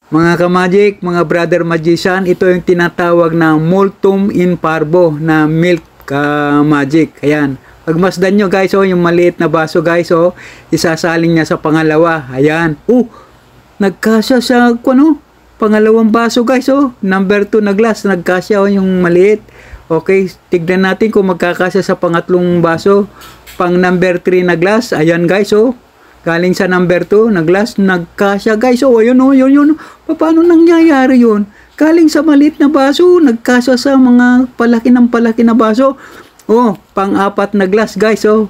Mga ka-magic, mga brother magician, ito yung tinatawag na multum in parvo na milk magic. Ayan. Pagmasdan nyo guys, oh, yung maliit na baso guys, oh, isasaling niya sa pangalawa. Ayan. Nagkasya sa pangalawang baso guys, oh. Number 2 na glass, nagkasya, oh, yung maliit. Okay, tignan natin kung magkakasya sa pangatlong baso. Pang number 3 na glass, ayan guys, oh. Galing sa number 2 na glass, nagkasya guys. Ayun, yun. Paano nangyayari yun? Galing sa maliit na baso, nagkasya sa mga palaki na baso. Pang-4 na glass guys, 4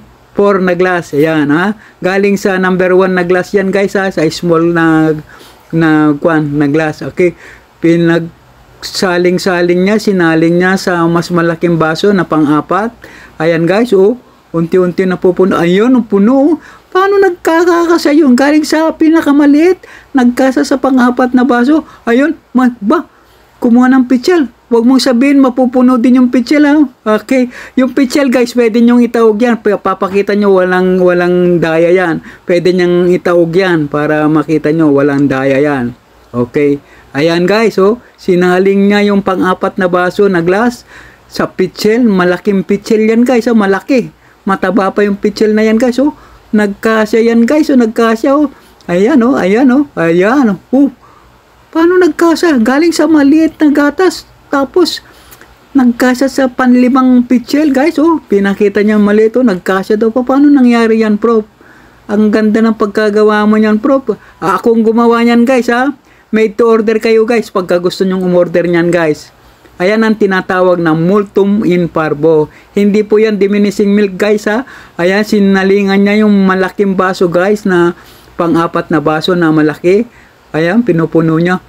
na glass. Ayan, ha. Galing sa number 1 na glass yan guys, ha. Sa small na glass. Okay. Pinagsaling-saling niya, sinaling niya sa mas malaking baso na pang-4. Ayan guys, unti-unti na pupuno. Ayun, puno. Paano nagkakasya yun? Galing sa pinakamaliit, nagkasa sa pang-4 na baso. Ayun, kumuha ng pichel. Huwag mong sabihin, mapupuno din yung pichel, ha? Okay, yung pichel guys, pwede nyong itaog yan. Papakita nyo, walang daya yan. Pwede nyong itaog yan para makita nyo, walang daya yan. Okay, ayan guys, sinaling niya yung pang-4 na baso na glass sa pichel. Malaking pichel yan guys, malaki. Mataba pa yung pichel na yan guys, nagkasya yan guys, nagkasya, ayan, paano nagkasya? Galing sa maliit na gatas, tapos nagkasya sa panlimang pichel guys, pinakita niya maliit, nagkasya daw. Paano nangyari yan, prof? Ang ganda ng pagkagawa mo niyan, prof. Akong gumawa niyan guys, ha. Made to order kayo guys, pagka gusto nyong umorder niyan guys. Ayan ang tinatawag na multum in parvo. Hindi po yan diminishing milk guys, ha. Ayan, sinalingan niya yung malaking baso guys, na pang-4 na baso na malaki. Ayan, pinupuno niya.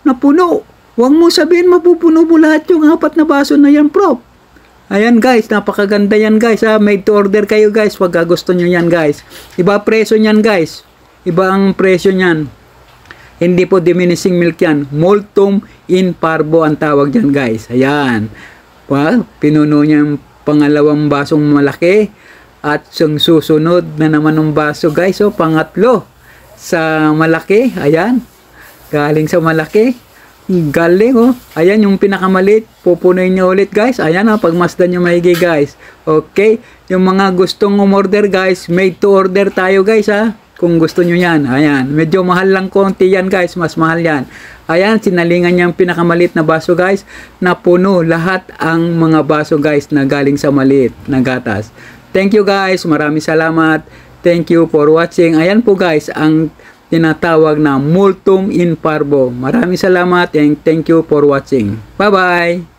Napuno. Huwag mo sabihin mapupuno po lahat yung 4 na baso na yan, prof. Ayan guys, napakaganda yan guys, ha. Made to order kayo guys, pag gusto nyo yan guys. Iba presyo niyan guys. Iba ang presyo niyan. Hindi po diminishing milk yan. Multum in parvo ang tawag dyan guys. Ayan. Pinuno niya yung pangalawang basong malaki. At yung susunod na naman ng baso guys. Pangatlo sa malaki. Ayan. Galing sa malaki. Galing, Ayan yung pinakamalit. Pupunuin niya ulit guys. Ayan, pagmasdan niyo maigi guys. Okay. Yung mga gustong umorder guys, made to order tayo guys, ha. Kung gusto nyo yan. Ayan. Medyo mahal lang konti yan guys. Mas mahal yan. Ayan. Sinalingan niya yung pinakamalit na baso guys. Napuno lahat ang mga baso guys na galing sa maliit na gatas. Thank you guys. Maraming salamat. Thank you for watching. Ayan po guys ang tinatawag na multum in parvo. Maraming salamat and thank you for watching. Bye bye.